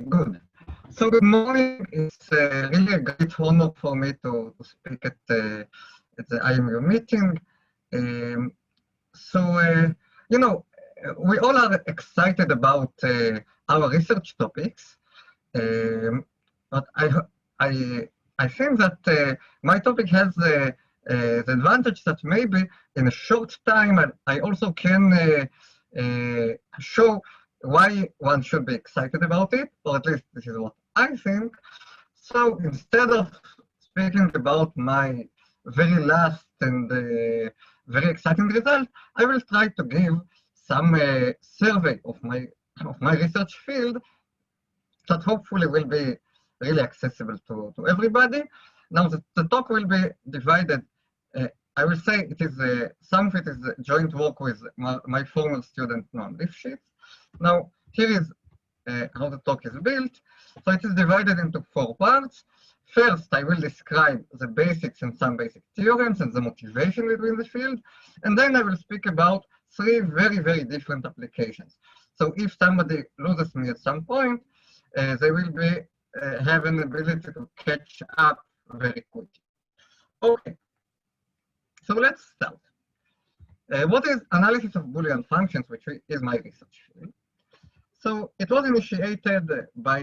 Good. So good morning. It's really a great honor for me to speak at the IMU meeting. You know, we all are excited about our research topics, but I think that my topic has the advantage that maybe in a short time I also can show why one should be excited about it, or at least this is what I think. So instead of speaking about my very last and very exciting result, I will try to give some survey of my research field that hopefully will be really accessible to everybody. Now the talk will be divided. I will say it is some of it is joint work with my former student Noam Lifshitz. Now here is how the talk is built. So it is divided into 4 parts. First, I will describe the basics and some basic theorems and the motivation within the field. And then I will speak about 3 very, very different applications. So if somebody loses me at some point, they will be have an ability to catch up very quickly. Okay, so let's start. What is analysis of Boolean functions, which is my research field? So it was initiated by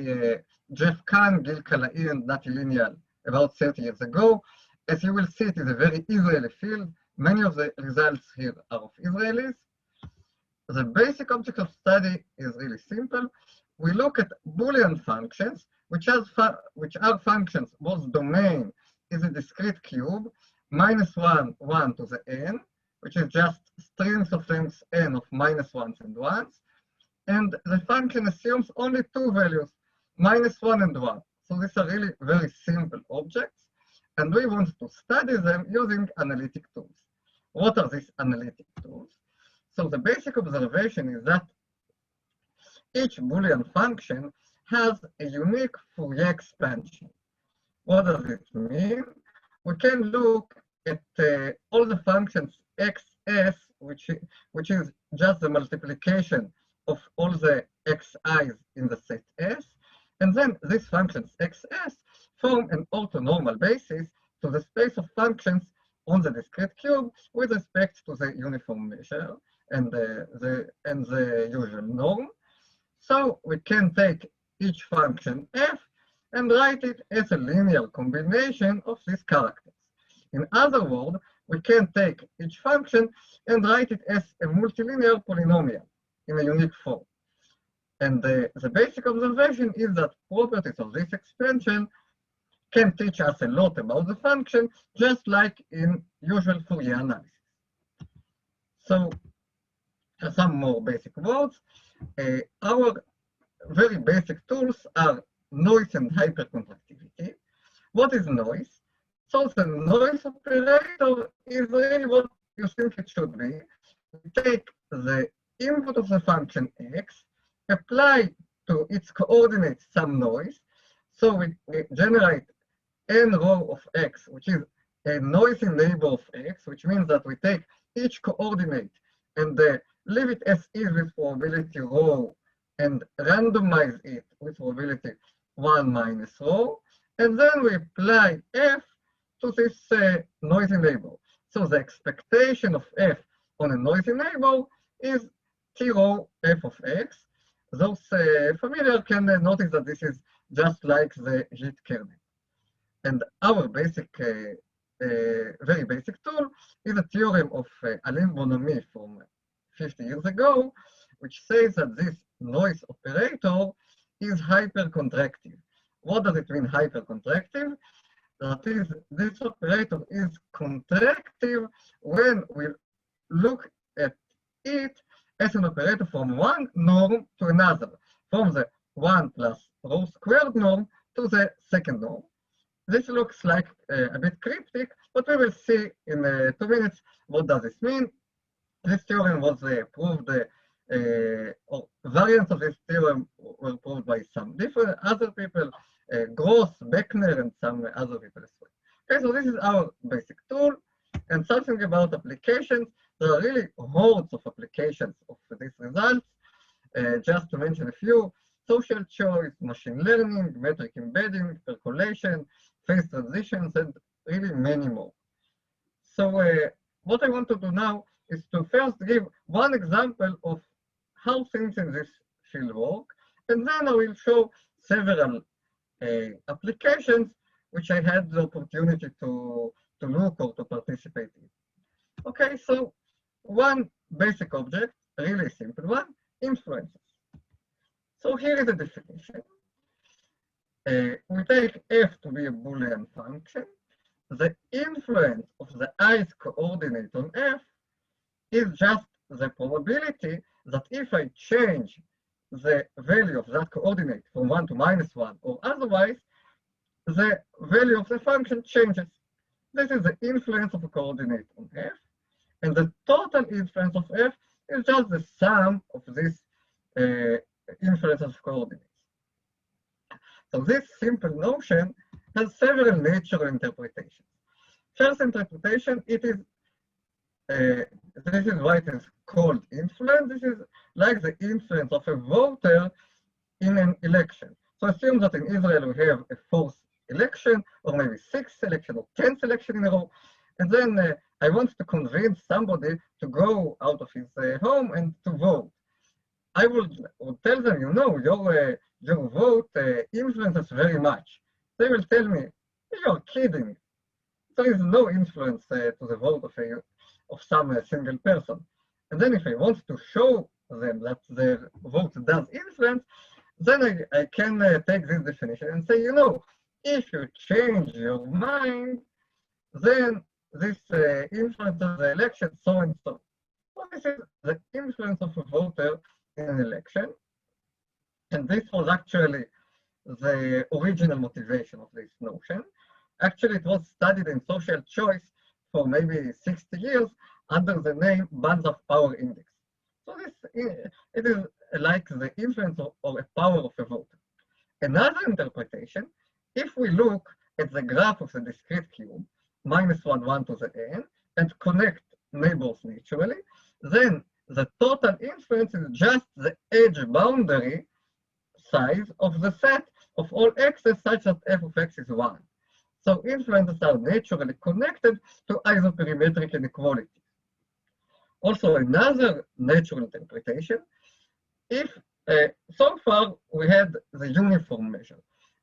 Jeff Kahn, Gil Kalai, and Nati Lineal about 30 years ago. As you will see, it is a very Israeli field. Many of the results here are of Israelis. The basic object of study is really simple. We look at Boolean functions, which are functions whose domain is a discrete cube, -1, 1 to the n, which is just strings of length n of -1s and 1s. And the function assumes only 2 values, -1 and 1. So these are really very simple objects. And we want to study them using analytic tools. What are these analytic tools? So the basic observation is that each Boolean function has a unique Fourier expansion. What does it mean? We can look at all the functions xs, which is just the multiplication of all the xi's in the set S, and then these functions xs form an orthonormal basis to the space of functions on the discrete cube with respect to the uniform measure and the usual norm. So we can take each function f and write it as a linear combination of these characters. In other words, we can take each function and write it as a multilinear polynomial in a unique form. And the basic observation is that properties of this expansion can teach us a lot about the function, just like in usual Fourier analysis. So some more basic words. Our very basic tools are noise and hypercontractivity. What is noise? So the noise operator is really what you think it should be. We take the input of the function x, apply to its coordinates some noise. So we generate n row of x, which is a noisy neighbor of x, which means that we take each coordinate and leave it as is with probability rho and randomize it with probability 1 minus rho. And then we apply f to this noisy neighbor. So the expectation of f on a noisy neighbor is t rho f of x. Those familiar can notice that this is just like the heat kernel. And our basic, very basic tool is a theorem of Alain Bonamy from 50 years ago, which says that this noise operator is hypercontractive. What does it mean, hypercontractive? That is, this operator is contractive when we look at it as an operator from one norm to another, from the 1 plus rho squared norm to the second norm. This looks like a bit cryptic, but we will see in 2 minutes what does this mean. This theorem was proved, or variants of this theorem were proved by some different other people, Gross, Beckner, and some other people as well. Okay, so this is our basic tool. And something about applications. There are really hordes of applications of these results. Just to mention a few, social choice, machine learning, metric embedding, percolation, phase transitions, and really many more. So what I want to do now is to first give one example of how things in this field work, and then I will show several applications which I had the opportunity to look or to participate in. Okay, so one basic object, a really simple one, influences. So here is the definition. We take f to be a Boolean function. The influence of the ith coordinate on f is just the probability that if I change the value of that coordinate from 1 to -1 or otherwise, the value of the function changes. This is the influence of a coordinate on f, and the total influence of f is just the sum of this influence of coordinates. So this simple notion has several natural interpretations. First interpretation, it is this is why it is called influence. This is like the influence of a voter in an election. So assume that in Israel we have a 4th election, or maybe 6th election, or 10th election in a row, and then I want to convince somebody to go out of his home and to vote. I would tell them, you know, your vote influences very much. They will tell me, you're kidding. There is no influence to the vote of some single person. And then if I want to show them that their vote does influence, then I can take this definition and say, you know, if you change your mind, then this influences the election, so and so. So this is the influence of a voter in an election. And this was actually the original motivation of this notion. Actually, it was studied in social choice for maybe 60 years under the name bands of power index. So it is like the influence or a power of a voter. Another interpretation, if we look at the graph of the discrete cube, -1, 1 to the n, and connect neighbors naturally, then the total influence is just the edge boundary size of the set of all x's such that f of x is 1. So influences are naturally connected to isoperimetric inequalities. Also, another natural interpretation, if so far we had the uniform measure.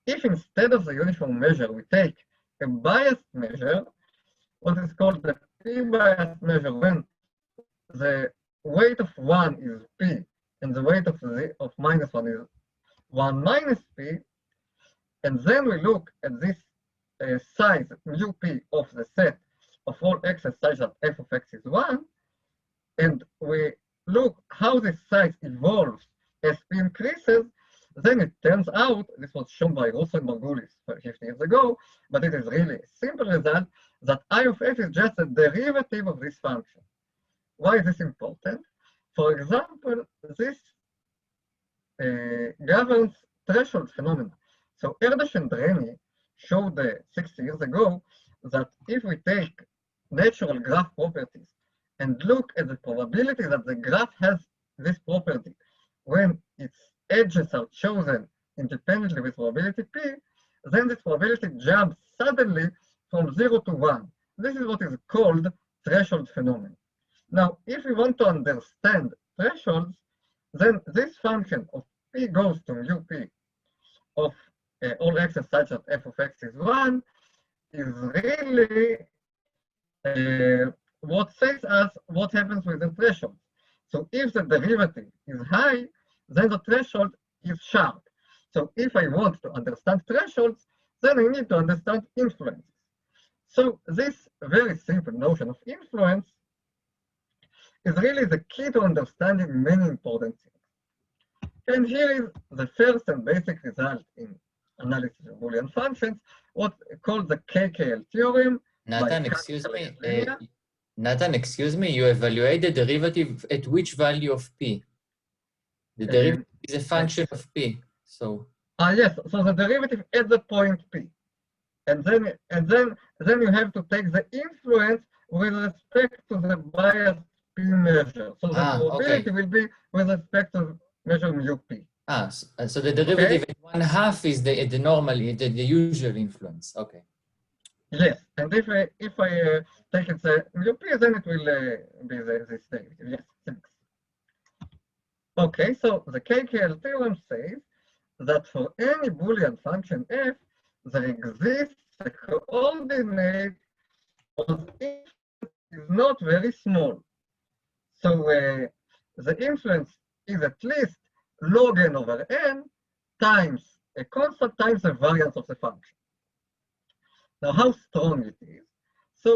If instead of the uniform measure we take a biased measure, what is called the p-biased measure, when the weight of 1 is p and the weight of -1 is 1 minus p, and then we look at this size mu p of the set of all x's such that f of x is 1, and we look how this size evolves as p increases, then it turns out, this was shown by Aaronson-Ambainis 50 years ago, but it is really a simple result, that I of f is just a derivative of this function. Why is this important? For example, this governs threshold phenomena. So Erdos and Remy showed 60 years ago that if we take natural graph properties and look at the probability that the graph has this property when its edges are chosen independently with probability p, then this probability jumps suddenly from 0 to 1. This is what is called threshold phenomenon. Now, if we want to understand thresholds, then this function of p goes to mu p of all x's such that f of x is 1 is really what says us what happens with the threshold. So if the derivative is high, then the threshold is sharp. So if I want to understand thresholds, then I need to understand influences. So this very simple notion of influence is really the key to understanding many important things. And here is the first and basic result in analysis of Boolean functions, what's called the KKL theorem. Nathan, excuse me, you evaluate the derivative at which value of p? The derivative is a function of p, so. Yes, so the derivative at the point p. And then you have to take the influence with respect to the biased p measure. So the probability will be with respect to measure mu p. So the derivative at 1/2 is the normal, the usual influence. Okay. Yes, and if I take it the mu p, then it will be this derivative. Yes, thanks. Okay, so the KKL theorem says that for any Boolean function f, there exists a coordinate whose influence is not very small. So the influence is at least log n over n times a constant times the variance of the function. Now, how strong it is? So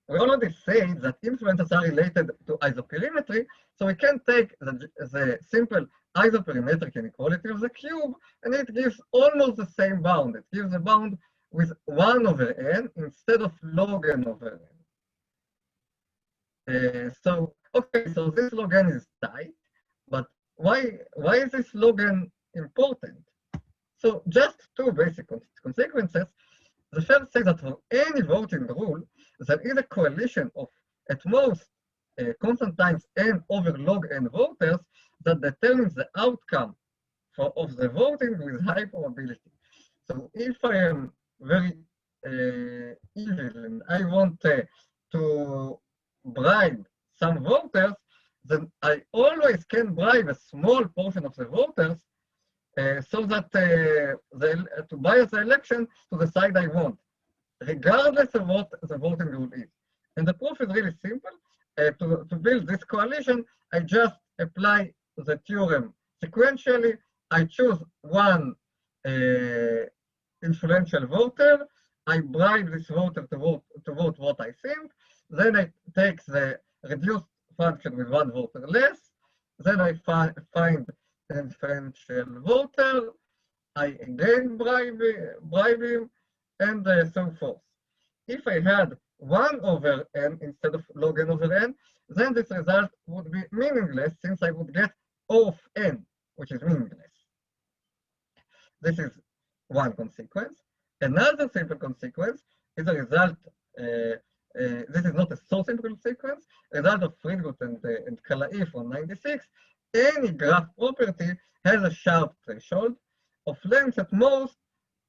we already said that influences are related to isoperimetry, so we can take the simple isoperimetric inequality of the cube, and it gives almost the same bound. It gives a bound with 1 over n instead of log n over n. So this log n is tight, but why is this log n important? So just two basic consequences. The first says that for any voting rule, there is a coalition of at most constant times n over log n voters that determines the outcome of the voting with high probability. So if I am very evil and I want to bribe some voters, then I always can bribe a small portion of the voters so that to bias the election to the side I want, regardless of what the voting rule is. And the proof is really simple. To build this coalition, I just apply the theorem sequentially. I choose one influential voter. I bribe this voter to vote what I think. Then I take the reduced function with one voter less. Then I find an influential voter. I again bribe him, and so forth. If I had 1 over n instead of log n over n, then this result would be meaningless since I would get O of n, which is meaningless. This is one consequence. Another simple consequence is a result, this is not a so simple consequence, result of Friedgut and Keller from 96. Any graph property has a sharp threshold of length at most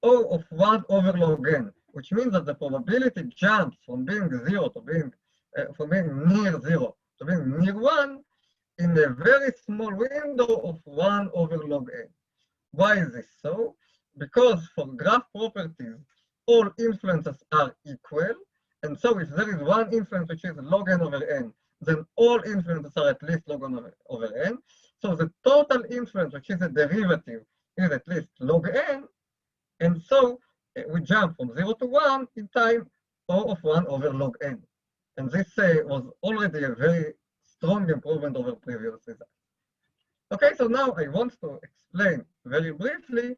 O of 1 over log n, which means that the probability jumps from being 0 to being near 0 to being near 1 in a very small window of 1 over log n. Why is this so? Because for graph properties, all influences are equal, and so if there is one influence which is log n over n, then all influences are at least log n over n. So the total influence, which is a derivative, is at least log n, and so we jump from 0 to 1 in time O of 1 over log n. And this was already a very strong improvement over previous results. Okay, so now I want to explain very briefly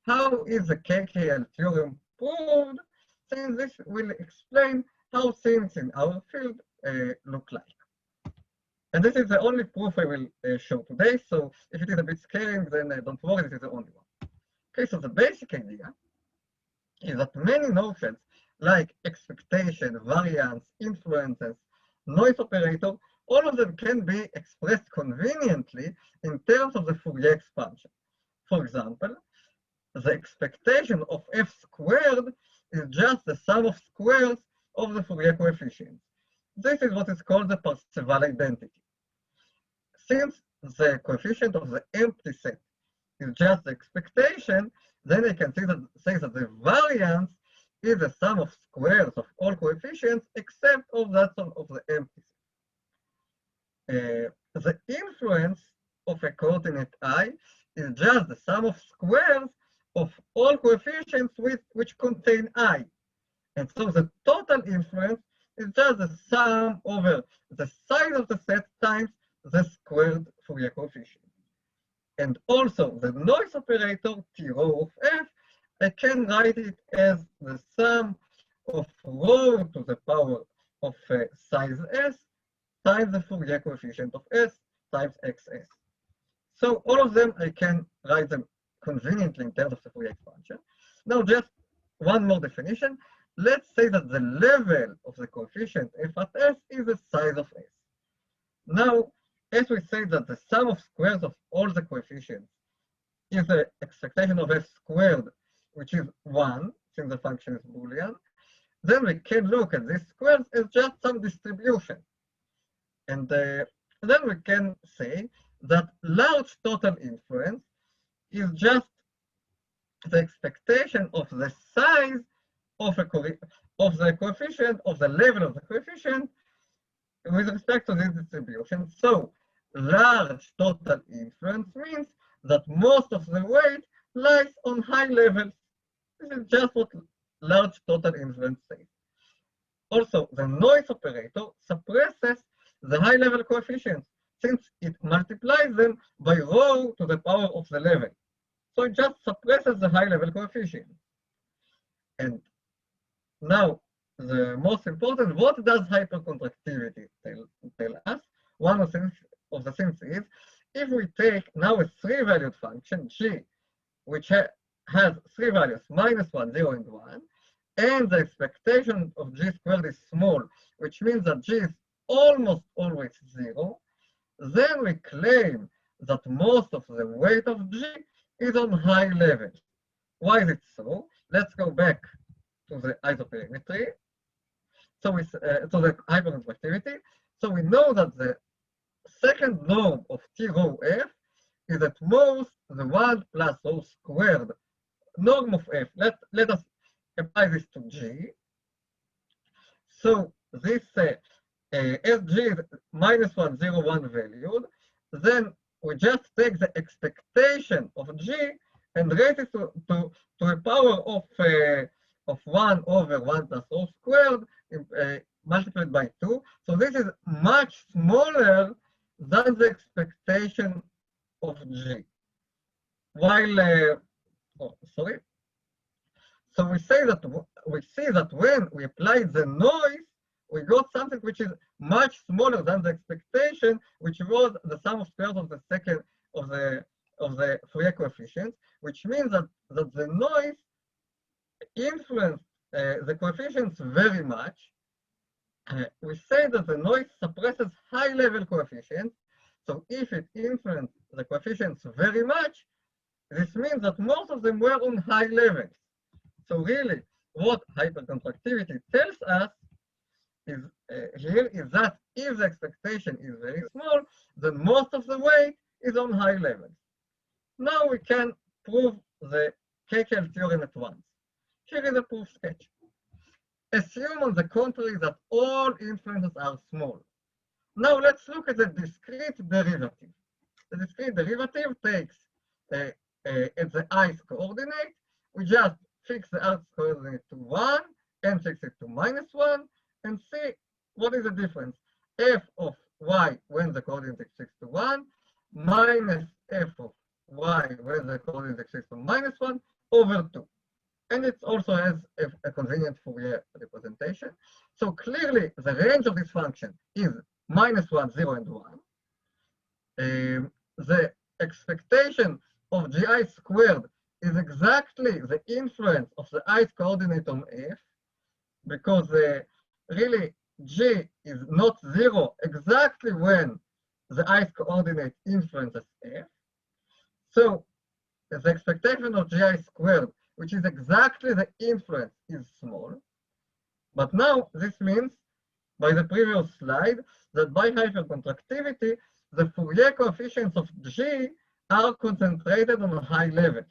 how is the KKL theorem proved, since this will explain how things in our field look like. And this is the only proof I will show today, so if it is a bit scaring, then don't worry, this is the only one. Okay, so the basic idea is that many notions like expectation, variance, influences, noise operator, all of them can be expressed conveniently in terms of the Fourier expansion. For example, the expectation of f squared is just the sum of squares of the Fourier coefficients. This is what is called the Parseval identity. Since the coefficient of the empty set is just the expectation, then I can say that the variance is the sum of squares of all coefficients except of that of the empty set. The influence of a coordinate I is just the sum of squares of all coefficients which contain I. And so the total influence is just the sum over the size of the set times the squared Fourier coefficient. And also the noise operator, T rho of f, I can write it as the sum of rho to the power of size s times the Fourier coefficient of s times xs. So all of them, I can write them conveniently in terms of the Fourier expansion. Now just one more definition. Let's say that the level of the coefficient f at s is the size of s. Now, as we say that the sum of squares of all the coefficients is the expectation of f squared, which is 1, since the function is Boolean, then we can look at these squares as just some distribution. And then we can say that large total inference is just the expectation of the size of the coefficient, of the level of the coefficient with respect to this distribution. So large total inference means that most of the weight lies on high levels. This is just what large total inference says. Also, the noise operator suppresses the high level coefficients since it multiplies them by rho to the power of the level. So it just suppresses the high level coefficient. And now, the most important, what does hypercontractivity tell us? One of the things is, if we take now a three-valued function, g, which has three values, -1, 0, and 1, and the expectation of g squared is small, which means that g is almost always 0, then we claim that most of the weight of g is on high levels. Why is it so? Let's go back to the isoperimetry, so to the hypercontractivity. So we know that the second norm of T rho f is at most the 1 plus rho squared norm of f. Let us apply this to g. So this as g is -1, 0, 1 valued, then we just take the expectation of g and raise it to a power of 1 over 1 plus rho squared multiplied by 2. So this is much smaller than the expectation of g. While, So we see that when we applied the noise, we got something which is much smaller than the expectation, which was the sum of squares of the second of the Fourier coefficients, which means that the noise influenced the coefficients very much. We say that the noise suppresses high-level coefficients. So if it influenced the coefficients very much, this means that most of them were on high levels. So really, what hypercontractivity tells us is here is that if the expectation is very small, then most of the weight is on high levels. Now we can prove the KKL theorem at once. Here is a proof sketch. Assume on the contrary that all influences are small. Now let's look at the discrete derivative. The discrete derivative takes at the i's coordinate, we just fix the i's coordinate to 1 and fix it to -1 and see what is the difference. F of y when the coordinate is fixed to 1 minus f of y when the coordinate is fixed to -1 over 2. And it also has a convenient Fourier representation. So clearly the range of this function is -1, 0, and 1. The expectation of gi squared is exactly the influence of the i's coordinate on f, because really g is not 0 exactly when the i's coordinate influences f. So the expectation of gi squared, which is exactly the influence, is small. But now this means, by the previous slide, that by hypercontractivity, the Fourier coefficients of g are concentrated on high levels.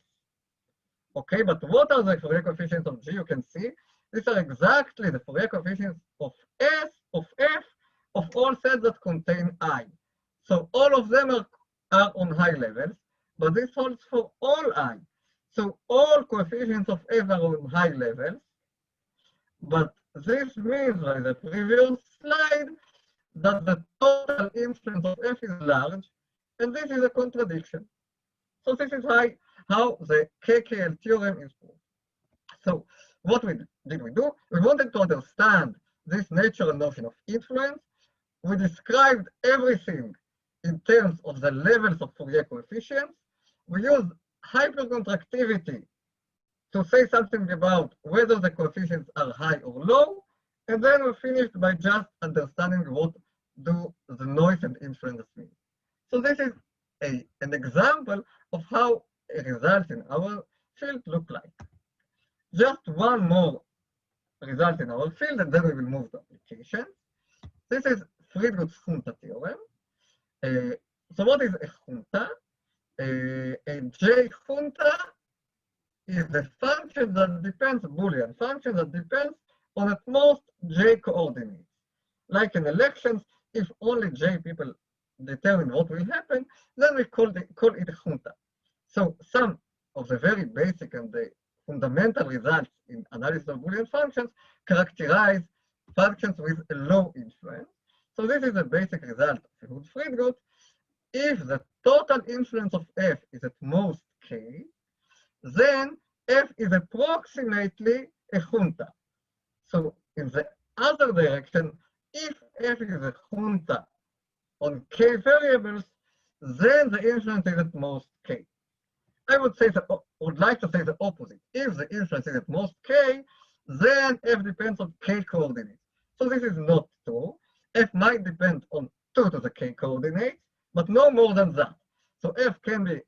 Okay, but what are the Fourier coefficients of g? You can see these are exactly the Fourier coefficients of S, of F, of all sets that contain I. So all of them are on high levels, but this holds for all I. So all coefficients of F are on high levels, but this means by the previous slide that the total influence of F is large, and this is a contradiction. So this is how the KKL theorem is proved. So what did we do? We wanted to understand this natural notion of influence. We described everything in terms of the levels of Fourier coefficients. We used hypercontractivity to say something about whether the coefficients are high or low, and then we finished by just understanding what do the noise and influence mean. So this is an example of how a result in our field look like. Just one more result in our field, and then we will move to applications. This is Friedgut's Junta theorem. So what is a Junta? A J Junta is a function that depends, Boolean function that depends on at most J coordinates. Like in elections, if only J people determine what will happen, then we call it a Junta. So some of the very basic and the fundamental results in analysis of Boolean functions characterize functions with a low influence. So this is a basic result of Friedgut. If the total influence of F is at most K, then F is approximately a Junta. So in the other direction, if F is a Junta on K variables, then the influence is at most K. I would like to say the opposite. If the influence is at most K, then F depends on K coordinates. So this is not true. F might depend on 2 to the K coordinates, but no more than that. So F can be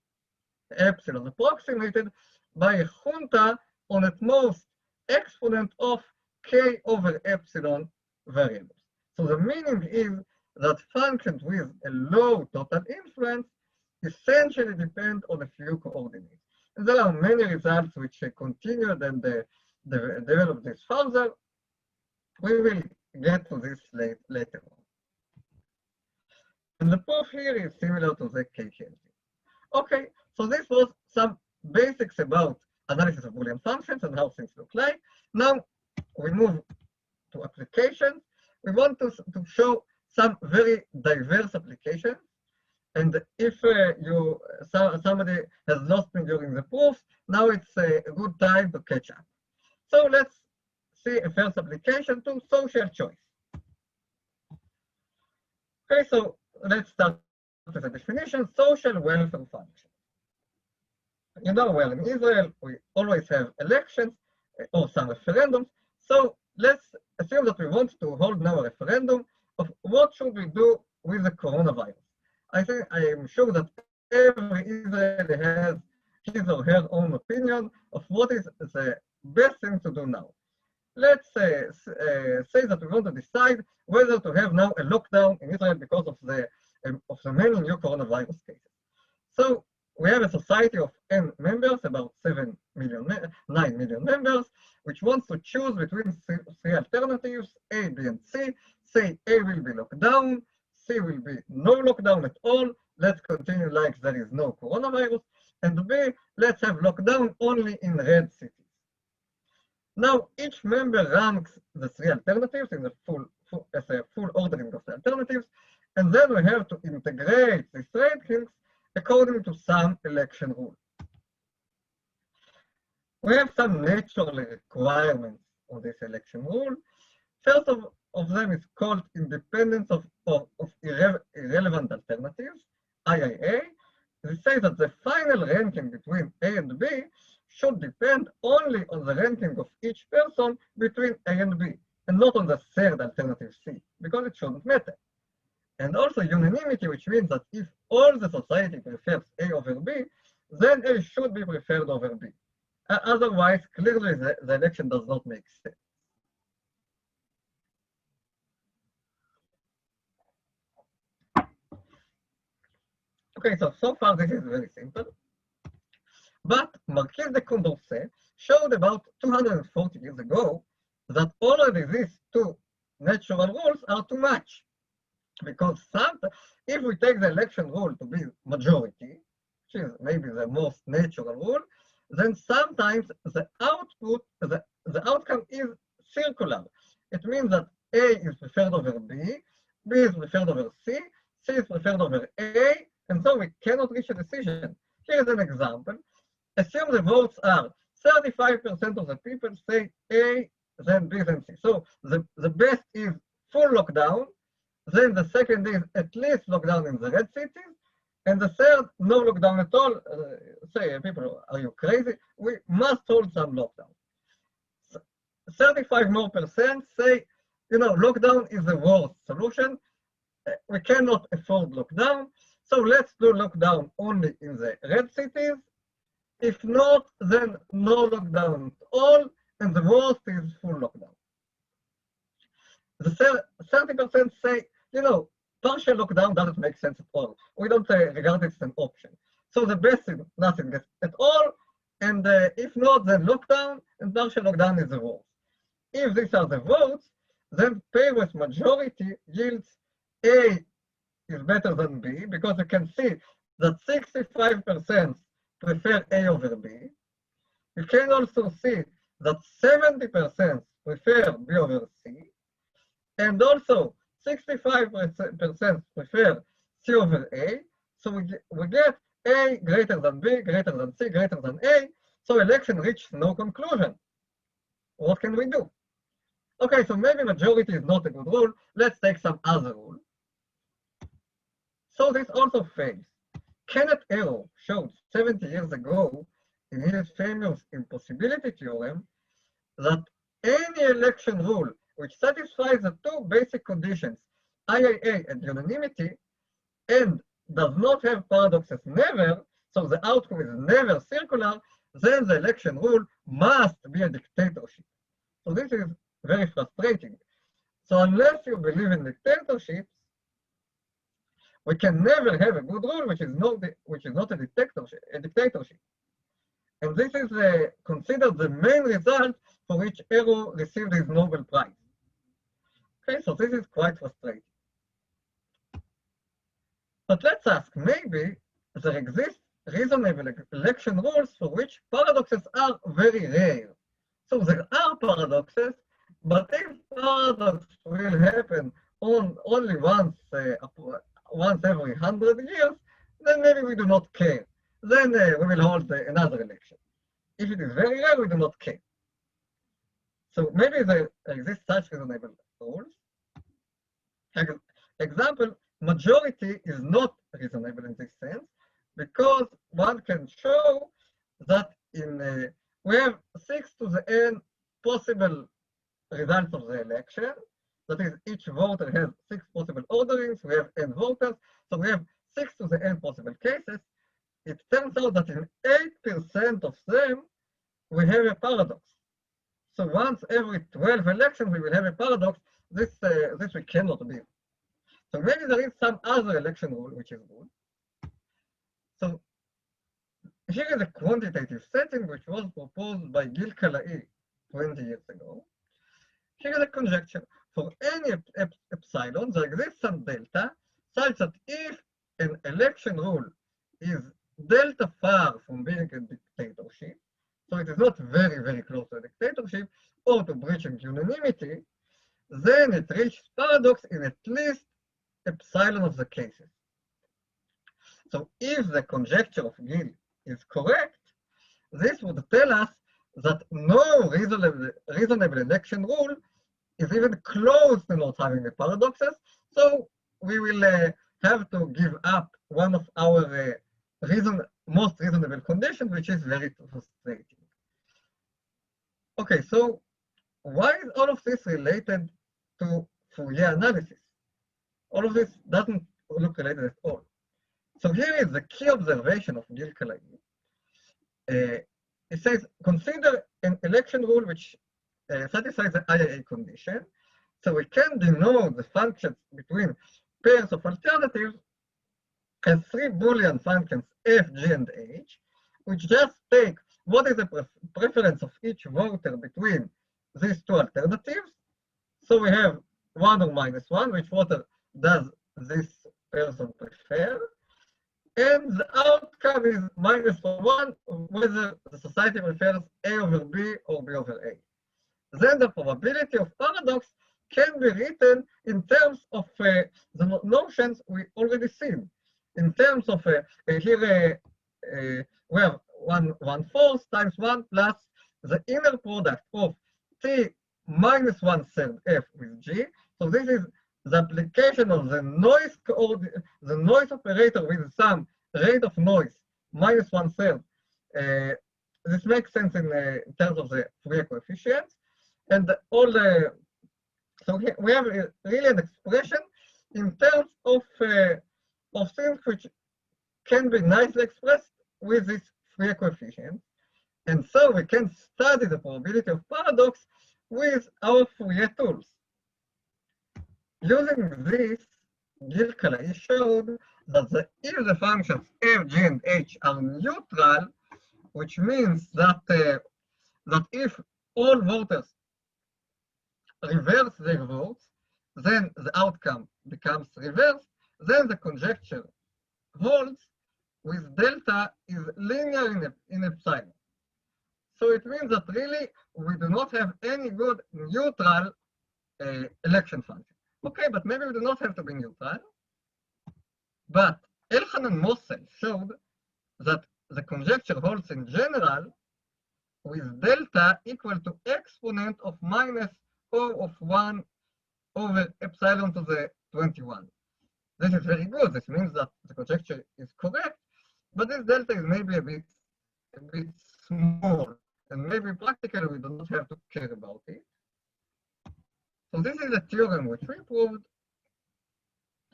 epsilon approximated by a Junta on at most exponent of K over epsilon variables. So the meaning is that functions with a low total influence essentially depend on a few coordinates. And there are many results which continued and develop this further. We will get to this later on. And the proof here is similar to the KKL. Okay, so this was some basics about analysis of Boolean functions and how things look like. Now we move to applications. We want to show some very diverse applications. And if somebody has lost me during the proof, now it's a good time to catch up. So let's see a first application to social choice. Okay, so let's start with the definition, social welfare function. You know, well, in Israel, we always have elections or some referendums. So let's assume that we want to hold now a referendum of what should we do with the coronavirus. I am sure that every Israeli has his or her own opinion of what is the best thing to do now. Let's say that we want to decide whether to have now a lockdown in Israel because of the many new coronavirus cases. So we have a society of N members, about 9 million members, which wants to choose between three alternatives, A, B, and C. Say A will be locked down, C will be no lockdown at all. Let's continue like there is no coronavirus. And B, let's have lockdown only in red cities. Now, each member ranks the three alternatives in the as a full ordering of the alternatives. And then we have to integrate these rankings according to some election rule. We have some natural requirements on this election rule. First of them is called independence of irrelevant alternatives, IIA. It says that the final ranking between A and B should depend only on the ranking of each person between A and B, and not on the third alternative C, because it shouldn't matter. And also unanimity, which means that if all the society prefers A over B, then A should be preferred over B. Otherwise, clearly the election does not make sense. Okay, so far this is very simple. But Marquis de Condorcet showed about 240 years ago that already these two natural rules are too much. Because if we take the election rule to be majority, which is maybe the most natural rule, then sometimes the outcome is circular. It means that A is preferred over B, B is preferred over C, C is preferred over A, and so we cannot reach a decision. Here is an example. Assume the votes are 35% of the people say A, then B, then C. So the best is full lockdown. Then the second is at least lockdown in the red cities. And the third, no lockdown at all. Say, people, are you crazy? We must hold some lockdown. 35% more say, you know, lockdown is the worst solution. We cannot afford lockdown. So let's do lockdown only in the red cities. If not, then no lockdown at all, and the worst is full lockdown. The 30% say, partial lockdown doesn't make sense at all. We don't regard it as an option. So the best is nothing at all, and if not, then lockdown, and partial lockdown is the worst. If these are the votes, then pay with majority yields A is better than B, because you can see that 65% prefer A over B. You can also see that 70% prefer B over C, and also 65% prefer C over A. So we get A greater than B, greater than C, greater than A. So election reached no conclusion. What can we do? Okay, so maybe majority is not a good rule. Let's take some other rule. So this also fails. Kenneth Arrow showed 70 years ago in his famous Impossibility theorem that any election rule which satisfies the two basic conditions, IIA and unanimity, and does not have paradoxes never, so the outcome is never circular, then the election rule must be a dictatorship. So this is very frustrating. So unless you believe in dictatorships, we can never have a good rule which is not a dictatorship. And this is considered the main result for which Arrow received his Nobel Prize. Okay, so this is quite frustrating. But let's ask, maybe there exist reasonable election rules for which paradoxes are very rare. So there are paradoxes, but if paradox will happen only once every 100 years, then maybe we do not care. Then we will hold another election. If it is very rare, we do not care. So maybe there exist such reasonable rules. Example, majority is not reasonable in this sense, because one can show that we have 6 to the n possible results of the election. That is, each voter has 6 possible orderings. We have n voters, so we have 6 to the n possible cases. It turns out that in 8% of them, we have a paradox. So once every 12 elections, we will have a paradox. This we cannot do. So maybe there is some other election rule which is good. So here is a quantitative setting which was proposed by Gil Kalai 20 years ago. Here is a conjecture. For any epsilon, there exists some delta such that if an election rule is delta far from being a dictatorship, so it is not very, very close to a dictatorship or to breaching unanimity, then it reaches paradox in at least epsilon of the cases. So if the conjecture of Gil is correct, this would tell us that no reasonable election rule is even close to not having the paradoxes. So we will have to give up one of our most reasonable conditions, which is very frustrating. Okay, so why is all of this related to Fourier analysis? All of this doesn't look related at all. So here is the key observation of Gil Kalai. It says, consider an election rule which satisfies the IIA condition. So we can denote the functions between pairs of alternatives as 3 Boolean functions f, g, and h, which just take what is the preference of each voter between these 2 alternatives. So we have 1 or -1, which voter does this person prefer. And the outcome is -1, whether the society prefers A over B or B over A. Then the probability of paradox can be written in terms of the notions we already seen. In terms of here we have 1/4 times 1 plus the inner product of T minus 1/3 F with G. So this is the application of the noise operator with some rate of noise minus 1/3. This makes sense in terms of the Fourier coefficients, and all the so here we have really an expression in terms of things which can be nicely expressed with these three coefficients. And so we can study the probability of paradox with our Fourier tools. Using this, Keller showed that if the functions f, g, and h are neutral, which means that that if all voters reverse their votes, then the outcome becomes reversed, then the conjecture holds with delta is linear in epsilon. So it means that really we do not have any good neutral election function. Okay, but maybe we do not have to be neutral. But Elchanan Mossel showed that the conjecture holds in general with delta equal to exponent of minus O of 1 over epsilon to the 21. This is very good. This means that the conjecture is correct, but this delta is maybe a bit small, and maybe practically we do not have to care about it. So this is a theorem which we proved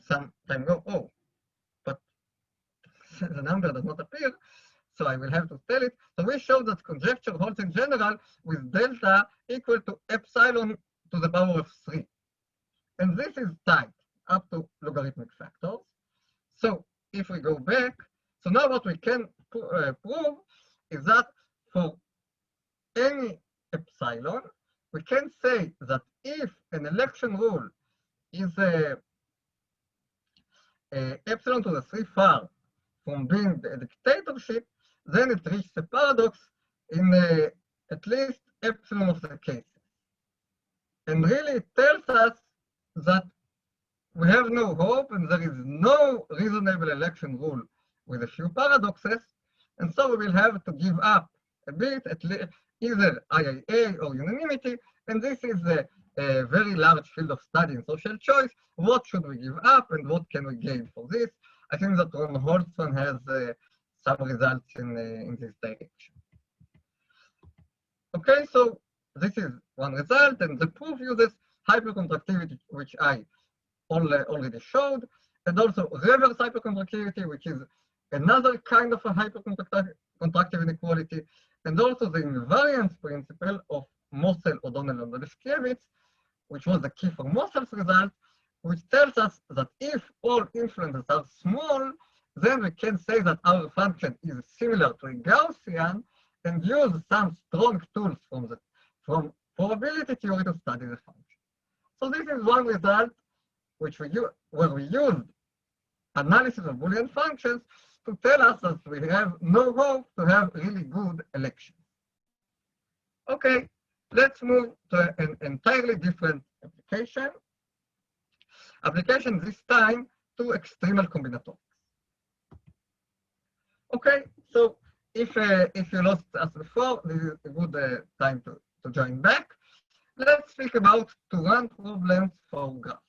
some time ago. Oh, but the number does not appear, so I will have to tell it. So we showed that conjecture holds in general with delta equal to epsilon to the power of 3. And this is tight up to logarithmic factors. So if we go back, so now what we can prove is that for any epsilon, we can say that if an election rule is epsilon to the 3 far from being a dictatorship, then it reaches a paradox in at least epsilon of the cases. And really it tells us that we have no hope and there is no reasonable election rule with a few paradoxes, and so we will have to give up a bit, at least either IIA or unanimity, and this is a very large field of study in social choice. What should we give up and what can we gain for this? I think that Ron Holtzman has some results in this direction. Okay, so this is one result, and the proof uses hypercontractivity, which I already showed, and also reverse hypercontractivity, which is another kind of a hypercontractive inequality, and also the invariance principle of Mossel, O'Donnell, and Oleszkiewicz, which was the key for Mossel's result, which tells us that if all influences are small, then we can say that our function is similar to a Gaussian and use some strong tools from probability theory to study the function. So this is one result where we used analysis of Boolean functions to tell us that we have no hope to have really good elections. Okay, let's move to an entirely different application. Application this time to extremal combinatorics. Okay, so if you lost us before, this is a good time to join back. Let's speak about Turán problems for graphs.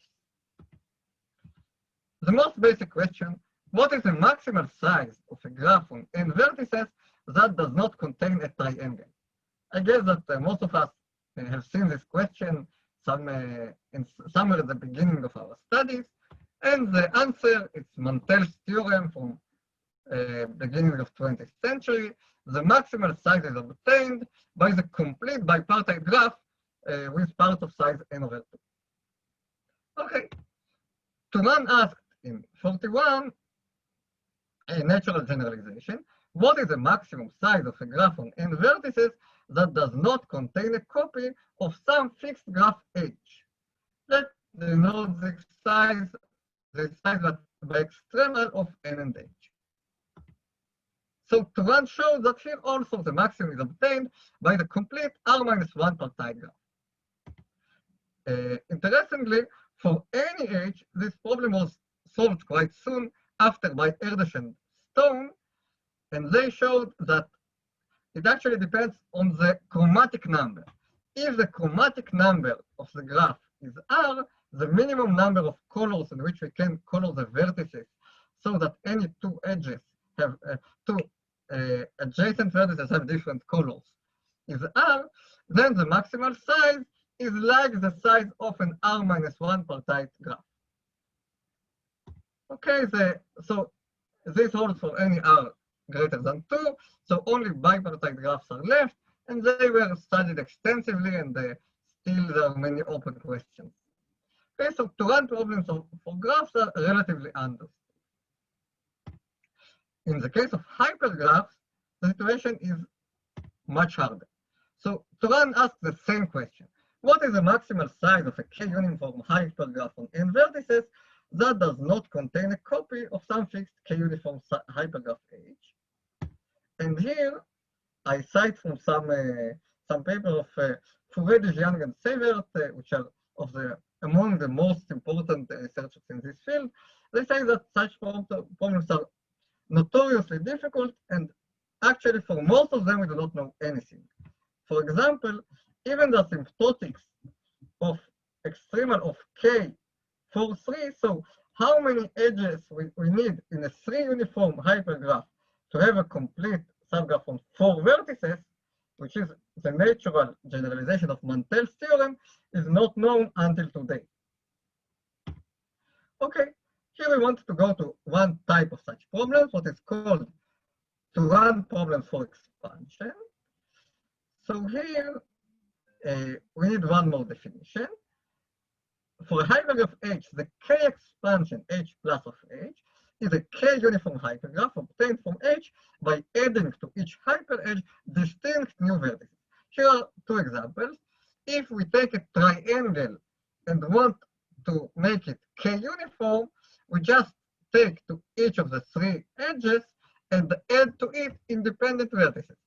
The most basic question, what is the maximal size of a graph on n vertices that does not contain a triangle? I guess that most of us have seen this question somewhere at the beginning of our studies, and the answer is Mantel's theorem from beginning of 20th century. The maximal size is obtained by the complete bipartite graph with parts of size n over 2. Okay, Turán asked in 41 a natural generalization, what is the maximum size of a graph on n vertices that does not contain a copy of some fixed graph h? Let denote the size that by extremal of n and h. So Turán shows that here also the maximum is obtained by the complete R-1 partite graph. Interestingly, for any h, this problem was solved quite soon after by Erdos and Stone, and they showed that it actually depends on the chromatic number. If the chromatic number of the graph is R, the minimum number of colors in which we can color the vertices so that any two edges have two adjacent vertices have different colors is R, then the maximal size is like the size of an R-1 partite graph. Okay, so This holds for any R greater than 2, so only bipartite graphs are left, and they were studied extensively, and still there are many open questions. Okay, so Turán problems for graphs are relatively understood. In the case of hypergraphs, the situation is much harder. So Turán asks the same question. What is the maximal size of a K-uniform hypergraph on n vertices that does not contain a copy of some fixed K-uniform hypergraph H? And here I cite from some paper of Friedgut, Young, and Severt, which are among the most important researchers in this field. They say that such problems are notoriously difficult, and actually for most of them we do not know anything. For example, even the asymptotics of extremal of K for 3, so how many edges we need in a 3-uniform hypergraph to have a complete subgraph on 4 vertices, which is the natural generalization of Mantel's theorem, is not known until today. Okay, here we want to go to one type of such problems, what is called Turán problems for expansion. So here we need one more definition. For a hypergraph H, the K expansion H plus of H is a K-uniform hypergraph obtained from H by adding to each hyperedge distinct new vertices. Here are two examples. If we take a triangle and want to make it K-uniform, we just take to each of the 3 edges and add to it independent vertices.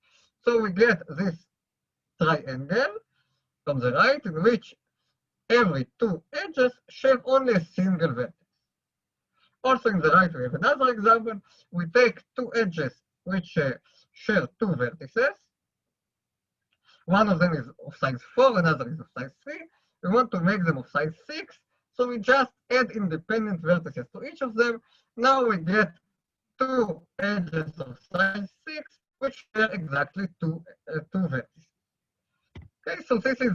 So we get this triangle from the right, in which every 2 edges share only a single vertex. Also in the right, we have another example. We take 2 edges which share 2 vertices. One of them is of size 4, another is of size 3. We want to make them of size 6, so we just add independent vertices to each of them. Now we get 2 edges of size 6, which share exactly 2 vertices. Okay, so this is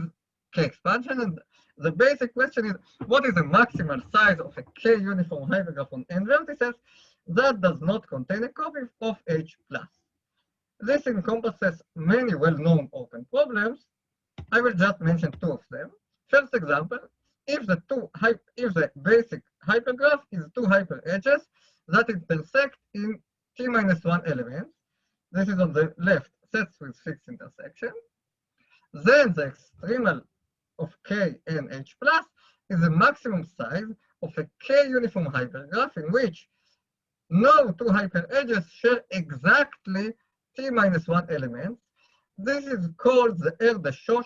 K expansion, and the basic question is, what is the maximal size of a K-uniform hypergraph on n vertices that does not contain a copy of H plus? This encompasses many well-known open problems. I will just mention 2 of them. First example, if the basic hypergraph is 2 hyperedges that intersect in T-1 elements, this is on the left, sets with fixed intersection, then the extremal of K and H plus is the maximum size of a K-uniform hypergraph in which no 2 hyperedges share exactly T-1 elements. This is called the Erdos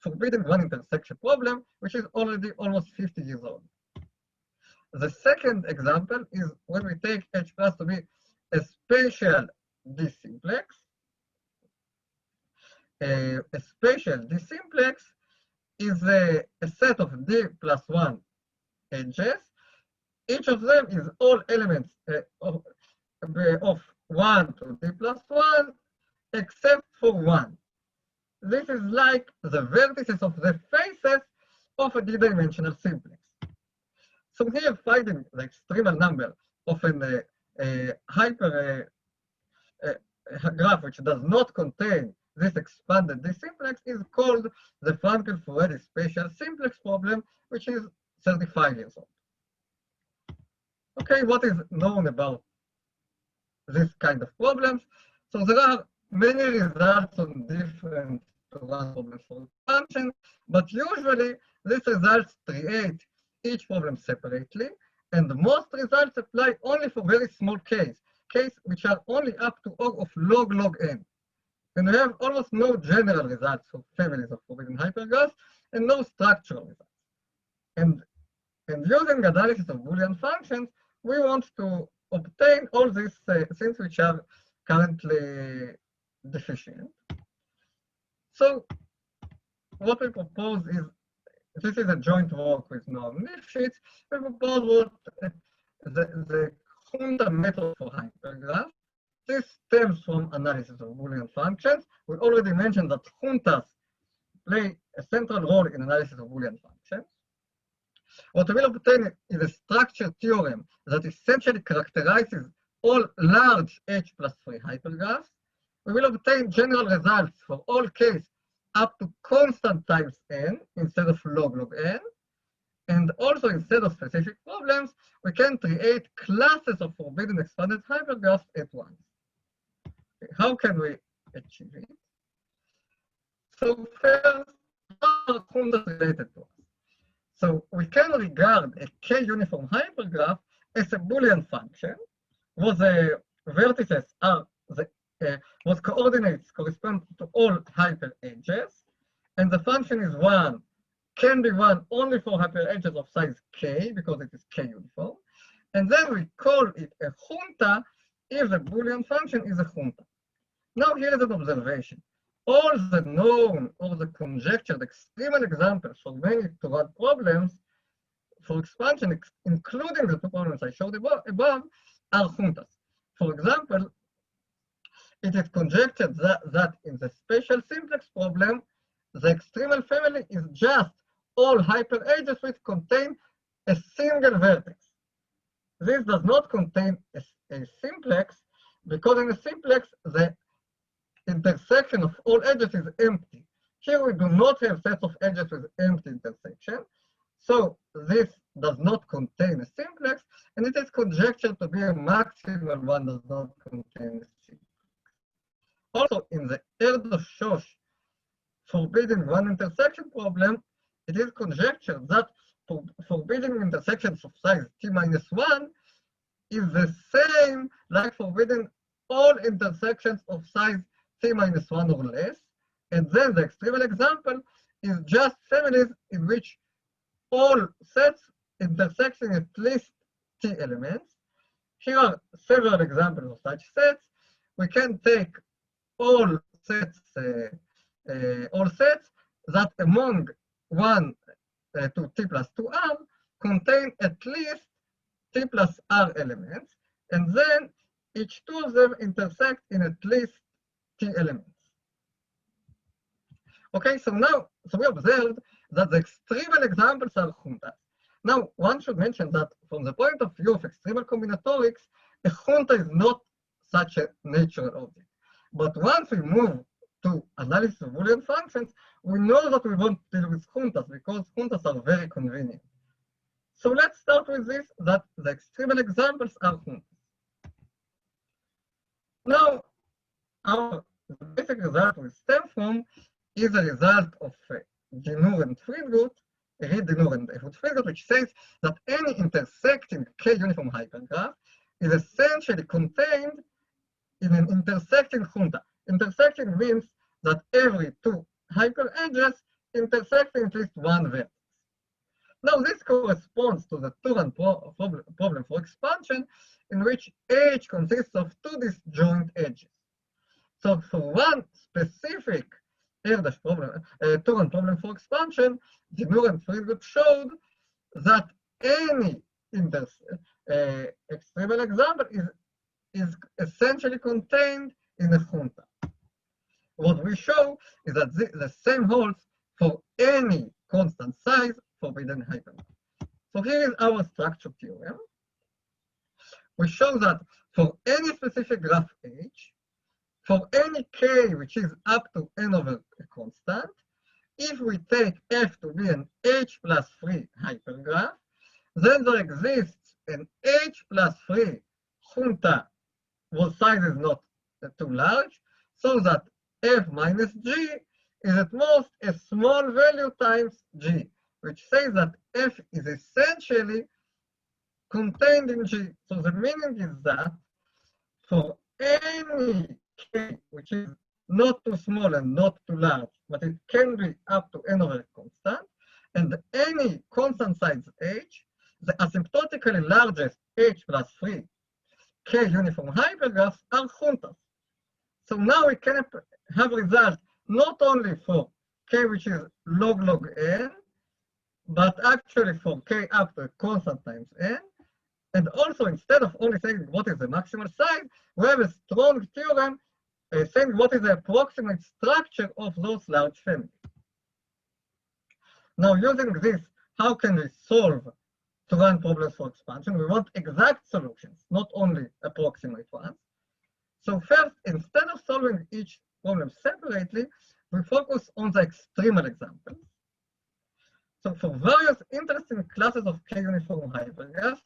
forbidden 1 intersection problem, which is already almost 50 years old. The second example is when we take H plus to be a spatial D-simplex. A spatial D-simplex is a set of D plus 1 edges. Each of them is all elements of 1 to D plus 1, except for 1. This is like the vertices of the faces of a D-dimensional simplex. So here, finding the extremal number of a graph which does not contain this expanded D-simplex is called the Frankel-Furedi spatial simplex problem, which is 35 years old. Okay, what is known about this kind of problems? So there are many results on different Turán problems for expansion, but usually these results create each problem separately, and most results apply only for very small cases which are only up to O of log n. And we have almost no general results for families of forbidden hypergraphs and no structural results. And using analysis of Boolean functions, we want to obtain all these things which are currently deficient. So what we propose is, this is a joint work with Noam Lifshitz. We propose what the Junta method for hypergraphs. This stems from analysis of Boolean functions. We already mentioned that Juntas play a central role in analysis of Boolean functions. What we will obtain is a structure theorem that essentially characterizes all large H plus 3 hypergraphs, we will obtain general results for all cases up to constant times n instead of log n. And also, instead of specific problems, we can create classes of forbidden expanded hypergraphs at once. How can we achieve it? So first, how are Juntas related to us? So we can regard a K-uniform hypergraph as a Boolean function, whose vertices are whose coordinates correspond to all hyper edges, and the function is 1, can be 1 only for hyper edges of size k, because it is K-uniform, and then we call it a Junta if the Boolean function is a Junta. Now here is an observation. All the known or the conjectured extremal examples for many Turán problems for expansion, including the two problems I showed above, are Juntas. For example, it is conjectured that in the spatial simplex problem, the extremal family is just all hyper edges which contain a single vertex. This does not contain a simplex, because in a simplex, the intersection of all edges is empty. Here we do not have sets of edges with empty intersection. So this does not contain a simplex, and it is conjectured to be a maximal one does not contain a simplex. Also, in the Erdos forbidden one intersection problem, it is conjectured that forbidding intersections of size t-1 is the same like forbidding all intersections of size t-1 or less. And then the extremal example is just families in which all sets intersecting at least t elements. Here are several examples of such sets. We can take all sets that among 1 to t plus 2r contain at least t plus r elements, and then each two of them intersect in at least t elements. Okay, so we observed that the extremal examples are Juntas. Now, one should mention that from the point of view of extremal combinatorics, a Junta is not such a natural object. But once we move to analysis of Boolean functions, we know that we won't deal with Juntas because Juntas are very convenient. So let's start with this, that the extremal examples are Juntas. Now, the basic result we stem from is a result of Dinur and Friedgut, Dinur and Friedgut, which says that any intersecting K-uniform hypergraph is essentially contained in an intersecting Junta. Intersecting means that every two hyper edges intersect in at least one vertex. Now, this corresponds to the Turán problem for expansion, in which H consists of two disjoint edges. So for one specific Erdos problem, Turán problem for expansion, Dinur and Friedgut showed that any extremal example is essentially contained in a Junta. What we show is that the same holds for any constant size forbidden hypergraph. So here is our structure theorem. We show that for any specific graph H, for any k which is up to n over a constant, if we take f to be an h plus 3 hypergraph, then there exists an h plus 3 Junta whose size is not too large, so that f minus g is at most a small value times g, which says that f is essentially contained in g. So the meaning is that for any k which is not too small and not too large, but it can be up to n over a constant, and any constant size h, the asymptotically largest h plus 3 k uniform hypergraphs are Juntas. So now we can have results not only for k which is log n, but actually for k up to a constant times n. And also, instead of only saying what is the maximal size, we have a strong theorem saying what is the approximate structure of those large families. Now, using this, how can we solve Turán problems for expansion. We want exact solutions, not only approximate ones. So first, instead of solving each problem separately, we focus on the extremal examples. So for various interesting classes of K-uniform hypergraphs,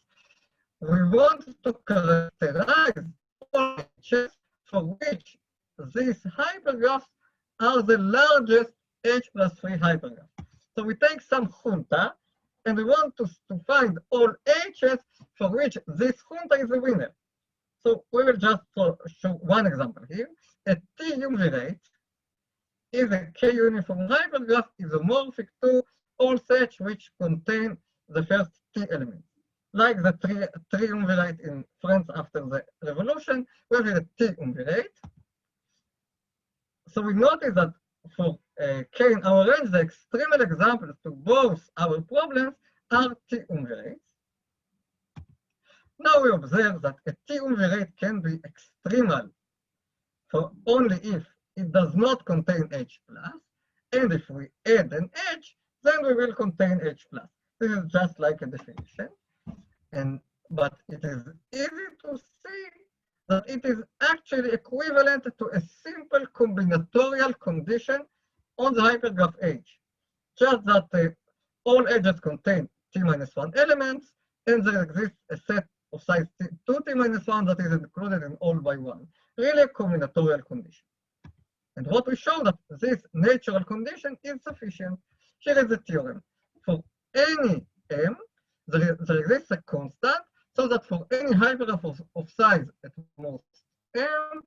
we want to characterize all H's for which these hypergraphs are the largest H+3 hypergraphs. So we take some Junta, and we want to find all H's for which this Junta is the winner. So we will just show one example here. A T-UV rate is a K-uniform hypergraph isomorphic to all sets which contain the first T elements. Like the triumvirate in France after the revolution, we have a T-umvirate. So we notice that for K in our range, the extremal examples to both our problems are T-umvirates. Now we observe that a T-umvirate can be extremal for only if it does not contain H+, and if we add an H, then we will contain H+. This is just like a definition. But it is easy to see that it is actually equivalent to a simple combinatorial condition on the hypergraph H. Just that all edges contain T-1 elements, and there exists a set of size 2T-1 that is included in all by 1. Really a combinatorial condition. And what we show that this natural condition is sufficient. Here is the theorem. For any M, there exists a constant, so that for any hypergraph of size at most M,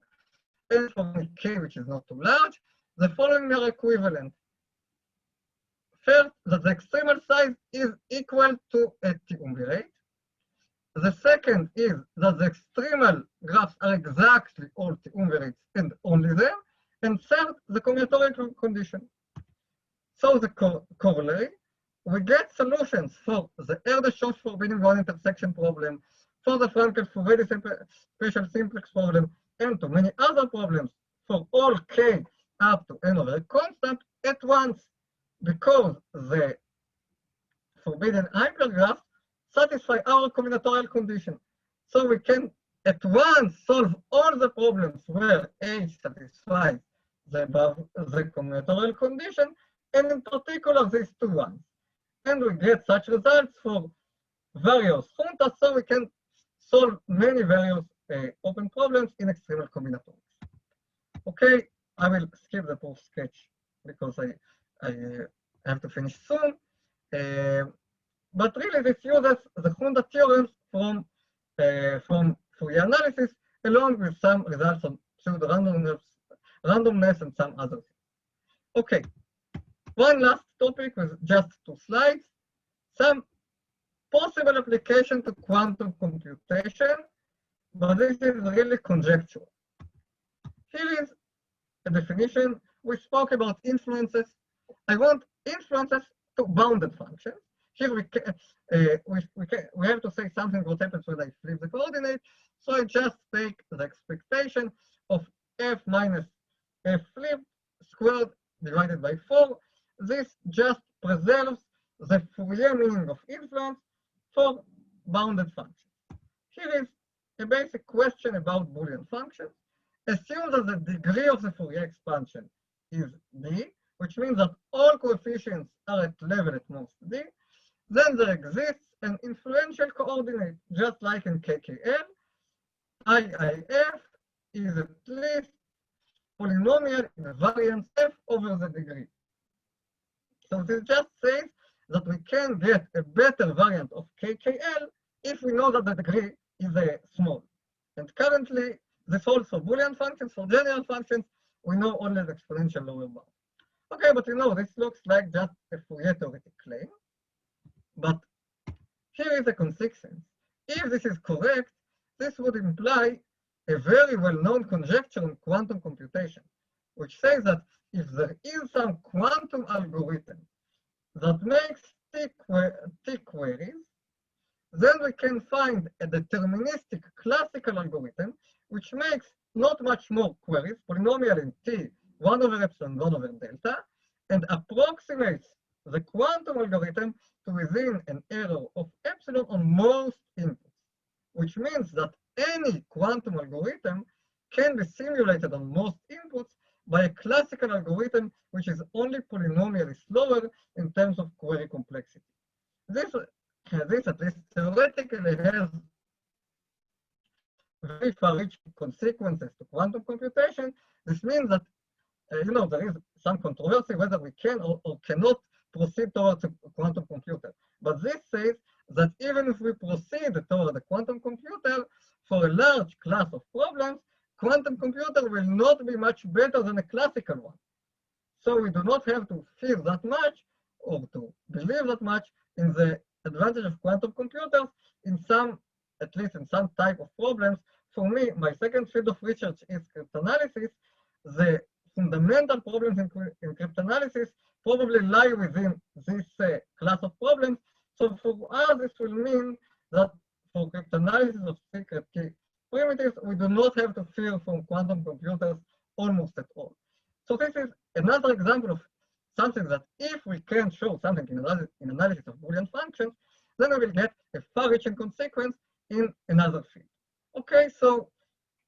and for any K which is not too large, the following are equivalent. First, that the extremal size is equal to a T-umvirate. The second is that the extremal graphs are exactly all T-umvirates and only them. And third, the combinatorial condition. So the corollary, we get solutions for the Erdos forbidden one intersection problem, for the Frankel-Furedi special simplex problem, and to many other problems for all K up to N over a constant at once, because the forbidden hypergraphs satisfy our combinatorial condition. So we can at once solve all the problems where H satisfies the combinatorial condition, and in particular these two ones. And we get such results for various Juntas, so we can solve many various open problems in extremal combinatorics. Okay, I will skip the proof sketch because I have to finish soon. But really, this uses the Junta theorems from Fourier analysis, along with some results on pseudo-randomness and some other things. Okay, one last topic with just 2 slides. Some possible application to quantum computation, but this is really conjectural. Here is a definition. We spoke about influences. I want influences to bounded functions. Here we have to say something what happens when I flip the coordinate. So I just take the expectation of f minus f flipped squared divided by 4. This just preserves the Fourier meaning of influence for bounded functions. Here is a basic question about Boolean functions. Assume that the degree of the Fourier expansion is d, which means that all coefficients are at level at most d. Then there exists an influential coordinate, just like in KKL. IIF is at least polynomial in variance f over the degree. So this just says that we can get a better variant of KKL if we know that the degree is small. And currently, this holds for Boolean functions. For general functions, we know only the exponential lower bound. Okay, but this looks like just a Fourier theoretic claim. But here is a consequence. If this is correct, this would imply a very well-known conjecture in quantum computation, which says that if there is some quantum algorithm that makes T queries, then we can find a deterministic classical algorithm which makes not much more queries, polynomial in T, 1 over epsilon, 1 over delta, and approximates the quantum algorithm to within an error of epsilon epsilon on most inputs, which means that any quantum algorithm can be simulated on most inputs by a classical algorithm which is only polynomially slower in terms of query complexity. This at least theoretically has very far-reaching consequences to quantum computation. This means that there is some controversy whether we can or cannot proceed towards a quantum computer. But this says that even if we proceed toward a quantum computer for a large class of problems, quantum computer will not be much better than a classical one. So we do not have to fear that much or to believe that much in the advantage of quantum computers at least in some type of problems. For me, my second field of research is cryptanalysis. The fundamental problems in cryptanalysis probably lie within this class of problems. So for us, this will mean that for cryptanalysis of secret key primitives, we do not have to fear from quantum computers almost at all. So this is another example of something that if we can show something in analysis of Boolean functions, then we will get a far-reaching consequence in another field. Okay, so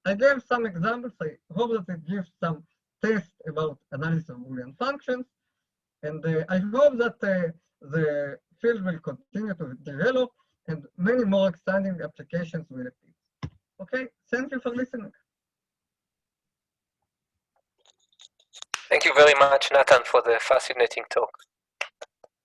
I gave some examples. I hope that it gives some taste about analysis of Boolean functions. And I hope that the field will continue to develop and many more exciting applications will appear. Okay, thank you for listening. Thank you very much, Nathan, for the fascinating talk.